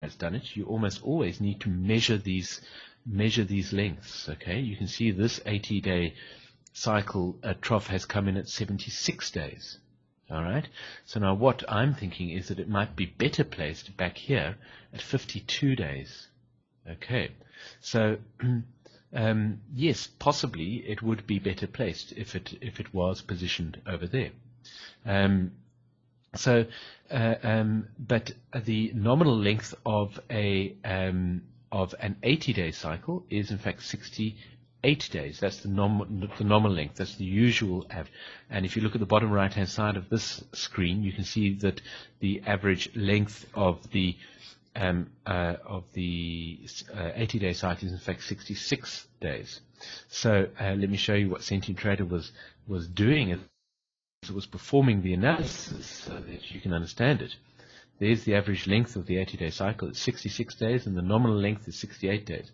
has done it, you almost always need to measure these lengths. Okay, you can see this 80-day cycle trough has come in at 76 days. All right. So now what I'm thinking is that it might be better placed back here at 52 days. Okay. So yes, possibly it would be better placed if it was positioned over there. But the nominal length of an 80-day cycle is in fact 68 days. That's the nominal length. That's the usual average. And if you look at the bottom right-hand side of this screen, you can see that the average length of the 80-day cycle is in fact 66 days. So let me show you what Sentient Trader was doing as it was performing the analysis so that you can understand it. There's the average length of the 80-day cycle. It's 66 days, and the nominal length is 68 days.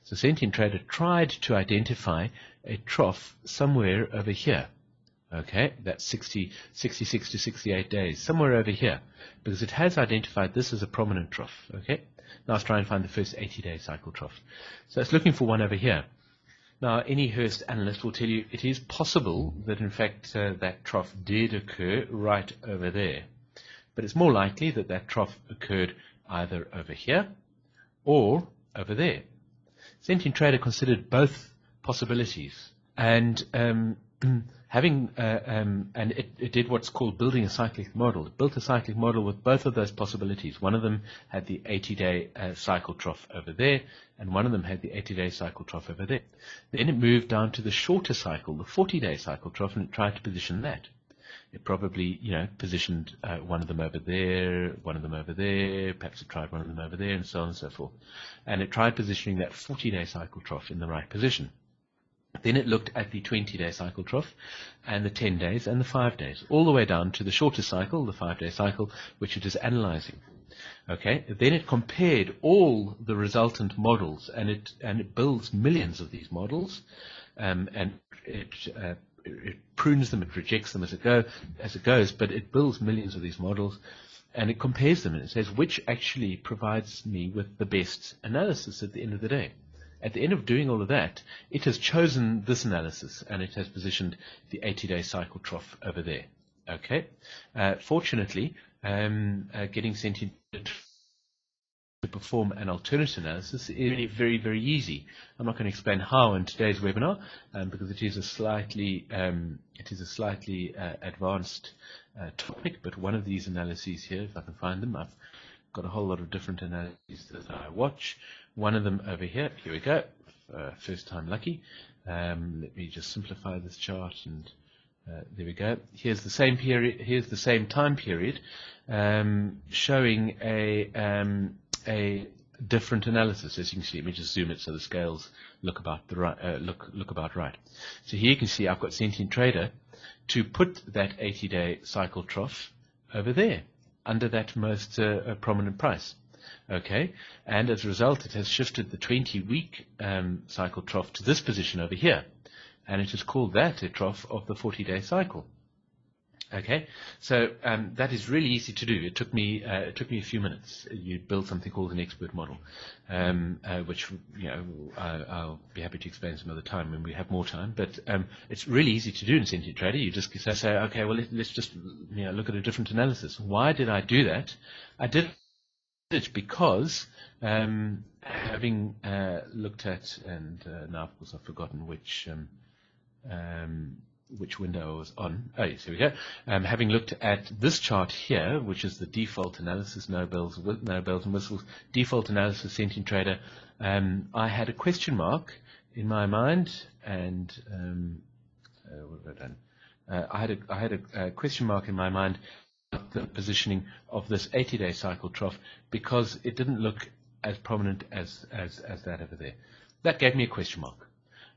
So Sentient Trader tried to identify a trough somewhere over here. Okay, that's 66 to 68 days, somewhere over here, because it has identified this as a prominent trough. Okay, now let's try and find the first 80-day cycle trough. So it's looking for one over here. Now, any Hurst analyst will tell you it is possible that, in fact, that trough did occur right over there. But it's more likely that that trough occurred either over here or over there. Sentient Trader considered both possibilities, and it did what's called building a cyclic model. It built a cyclic model with both of those possibilities. One of them had the 80-day cycle trough over there, and one of them had the 80-day cycle trough over there. Then it moved down to the shorter cycle, the 40-day cycle trough, and it tried to position that. It probably, positioned one of them over there, one of them over there, perhaps it tried one of them over there, and so on and so forth. And it tried positioning that 40-day cycle trough in the right position. Then it looked at the 20-day cycle trough and the 10 days and the 5 days, all the way down to the shorter cycle, the 5-day cycle, which it is analyzing. Okay. Then it compared all the resultant models, and it builds millions of these models, and it prunes them, it rejects them as it goes, but it builds millions of these models, and it compares them, and it says which actually provides me with the best analysis at the end of the day. At the end of doing all of that, it has chosen this analysis, and it has positioned the 80-day cycle trough over there. Okay. Fortunately, getting Sentient to perform an alternative analysis is really very, very easy. I'm not going to explain how in today's webinar, because it is a slightly advanced topic. But one of these analyses here, if I can find them, I've got a whole lot of different analyses that I watch. One of them over here. Here we go. First time lucky. Let me just simplify this chart, and there we go. Here's the same period. Here's the same time period, showing a different analysis. As you can see, let me just zoom it so the scales look about the right. Look about right. So here you can see I've got Sentient Trader to put that 80-day cycle trough over there, under that most prominent price. Okay, and as a result, it has shifted the 20-week cycle trough to this position over here, and it has called that a trough of the 40-day cycle. Okay, so that is really easy to do. It took me a few minutes. You build something called an expert model, which I'll be happy to explain some other time when we have more time. But it's really easy to do in Sentient Trader. You just say, okay, well let's just look at a different analysis. Why did I do that? I did it because having looked at, and now of course I've forgotten which window I was on. Oh yes, here we go. Having looked at this chart here, which is the default analysis, no bells and whistles, default analysis, Sentient Trader, I had a question mark in my mind, and what have I done? I had a question mark in my mind about the positioning of this 80-day cycle trough, because it didn't look as prominent as that over there. That gave me a question mark.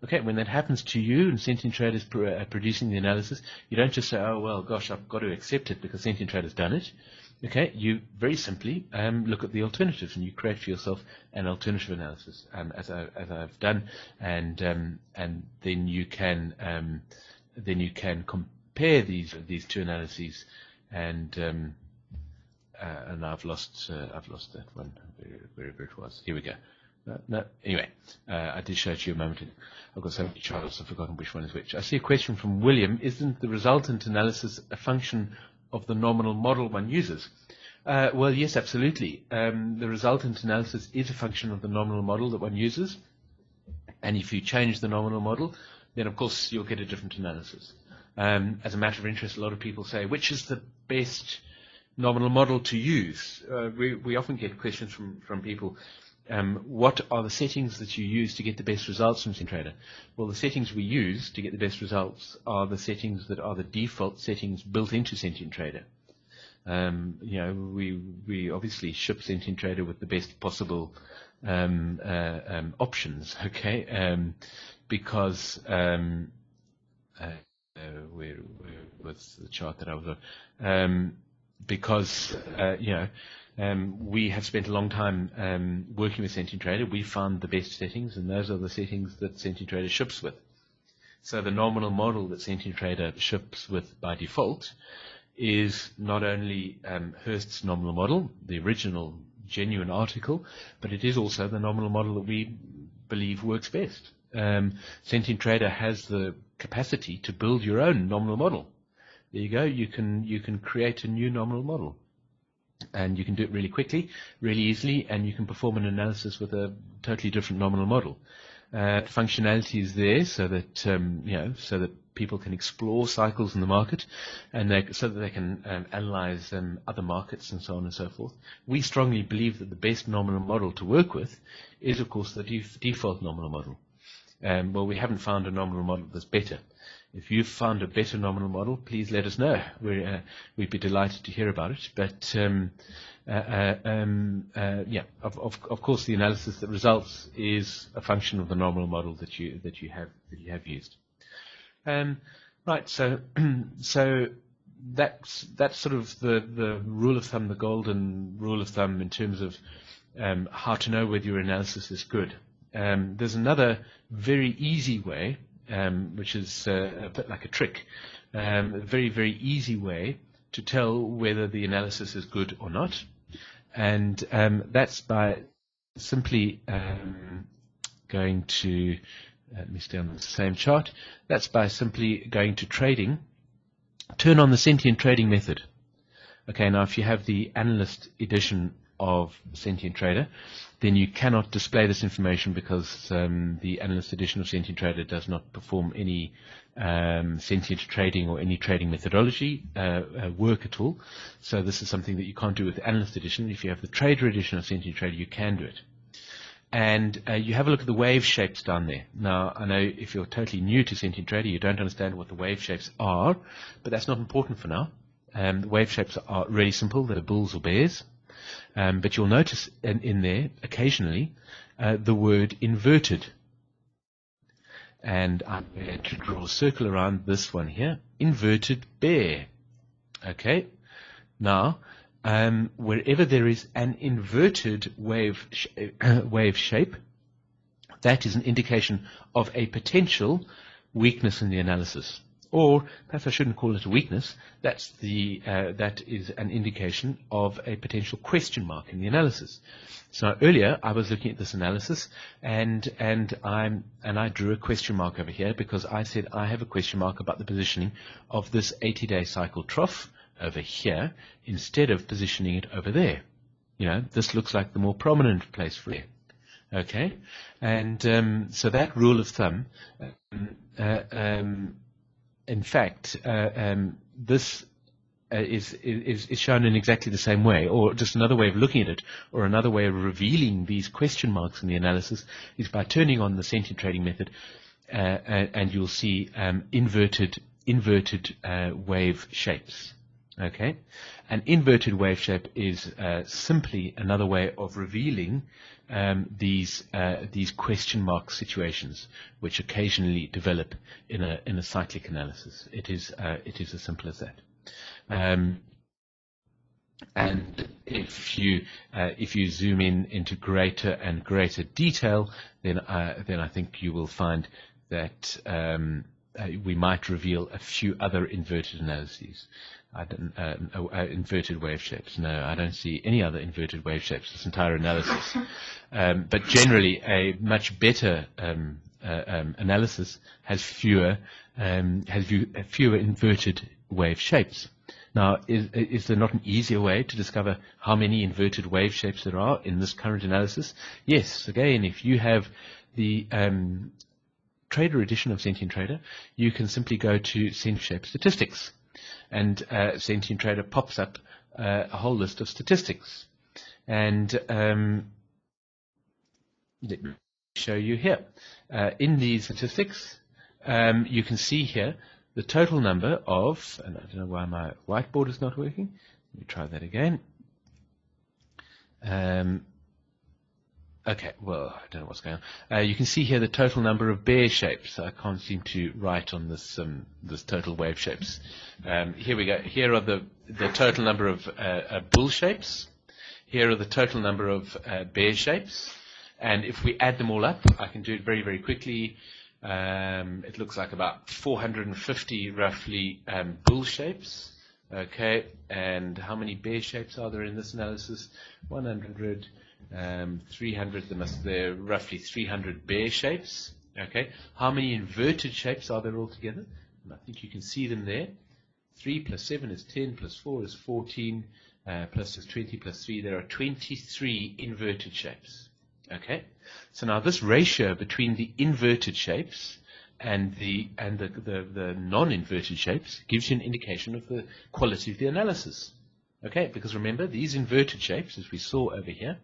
Okay, when that happens to you and Sentient Trader is producing the analysis, you don't just say, oh, well, gosh, I've got to accept it because Sentient Trader has done it. Okay, you very simply look at the alternatives, and you create for yourself an alternative analysis, as I've done, and then you can compare these two analyses and and I've lost that one, wherever it was. Here we go. No. Anyway, I did show it to you a moment ago. I've got so many charts, I've forgotten which one is which. I see a question from William. Isn't the resultant analysis a function of the nominal model one uses? Well, yes, absolutely. The resultant analysis is a function of the nominal model that one uses. And if you change the nominal model, then of course you'll get a different analysis. As a matter of interest, a lot of people say, which is the best nominal model to use? We often get questions from people. What are the settings that you use to get the best results from SentiTrader? Well, the settings we use to get the best results are the settings that are the default settings built into SentiTrader. We obviously ship SentiTrader with the best possible options, okay? Because where was the chart that I was on? Because we have spent a long time working with SentiTrader. We found the best settings, and those are the settings that SentiTrader ships with. So the nominal model that SentiTrader ships with by default is not only Hurst's nominal model, the original genuine article, but it is also the nominal model that we believe works best. SentiTrader has the capacity to build your own nominal model. There you go. You can create a new nominal model, and you can do it really quickly, really easily, and you can perform an analysis with a totally different nominal model. Functionality is there so that so that people can explore cycles in the market, and so that they can analyze other markets and so on and so forth. We strongly believe that the best nominal model to work with is, of course, the default nominal model. Well, we haven't found a nominal model that's better. If you've found a better nominal model, please let us know. We'd be delighted to hear about it. But of course, the analysis that results is a function of the nominal model that you have used. Right. So that's sort of the rule of thumb, the golden rule of thumb in terms of how to know whether your analysis is good. There's another very easy way, which is a bit like a trick, a very, very easy way to tell whether the analysis is good or not. And that's by simply going to, let me stay on the same chart, that's by simply going to trading, turn on the sentient trading method. Okay, now if you have the analyst edition of SentiTrader, then you cannot display this information because the analyst edition of SentiTrader does not perform any sentient trading or any trading methodology work at all. So this is something that you can't do with the analyst edition. If you have the trader edition of SentiTrader, you can do it. And you have a look at the wave shapes down there. Now, I know if you're totally new to SentiTrader, you don't understand what the wave shapes are, but that's not important for now. The wave shapes are really simple. They're bulls or bears. But you'll notice in there, occasionally, the word inverted. And I'm going to draw a circle around this one here, inverted bear. Okay? Now, wherever there is an inverted wave shape, that is an indication of a potential weakness in the analysis. Or perhaps I shouldn't call it a weakness. That is an indication of a potential question mark in the analysis. So earlier I was looking at this analysis, and I drew a question mark over here because I said I have a question mark about the positioning of this 80-day cycle trough over here instead of positioning it over there. This looks like the more prominent place for it. Okay, and so that rule of thumb. In fact, this is shown in exactly the same way, or just another way of looking at it, or another way of revealing these question marks in the analysis is by turning on the sentient trading method, and you'll see inverted wave shapes. Okay, an inverted wave shape is simply another way of revealing these question mark situations, which occasionally develop in a cyclic analysis. It is as simple as that. And if you zoom into greater and greater detail, then I think you will find that we might reveal a few other inverted analyses. Inverted wave shapes. No, I don't see any other inverted wave shapes, this entire analysis. But generally, a much better analysis has fewer inverted wave shapes. Now, is there not an easier way to discover how many inverted wave shapes there are in this current analysis? Yes. Again, if you have the Trader edition of Sentient Trader, you can simply go to Sentient Shape Statistics, and Sentient Trader pops up a whole list of statistics. And let me show you here. In these statistics, you can see here the total number of, and I don't know why my whiteboard is not working. Let me try that again. Okay, well, I don't know what's going on. You can see here the total number of bear shapes. I can't seem to write on this this total wave shapes. Here we go. Here are the total number of bull shapes. Here are the total number of bear shapes. And if we add them all up, I can do it very, very quickly. It looks like about 450 roughly bull shapes. Okay, and how many bear shapes are there in this analysis? 100, 300. There are roughly 300 bear shapes. Okay, how many inverted shapes are there altogether? And I think you can see them there. 3 plus 7 is 10, plus 4 is 14, plus is 20, plus 3. There are 23 inverted shapes. Okay, so now this ratio between the inverted shapes and the non-inverted shapes gives you an indication of the quality of the analysis. Okay, because remember, these inverted shapes, as we saw over here,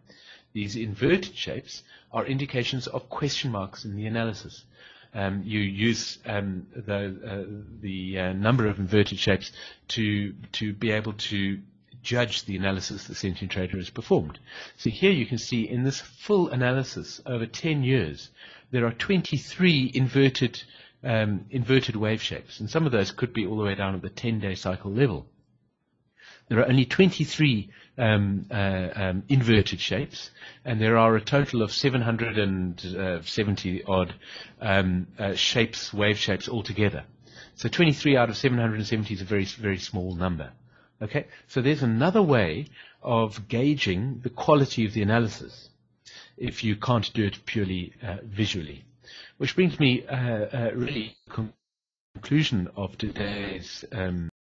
these inverted shapes are indications of question marks in the analysis. You use the number of inverted shapes to be able to judge the analysis the Sentient Trader has performed. So here you can see in this full analysis over 10 years, there are 23 inverted wave shapes, and some of those could be all the way down at the 10-day cycle level. There are only 23 inverted shapes, and there are a total of 770 odd shapes, wave shapes altogether. So 23 out of 770 is a very, very small number. Okay, so there's another way of gauging the quality of the analysis if you can't do it purely visually. Which brings me really to the conclusion of today's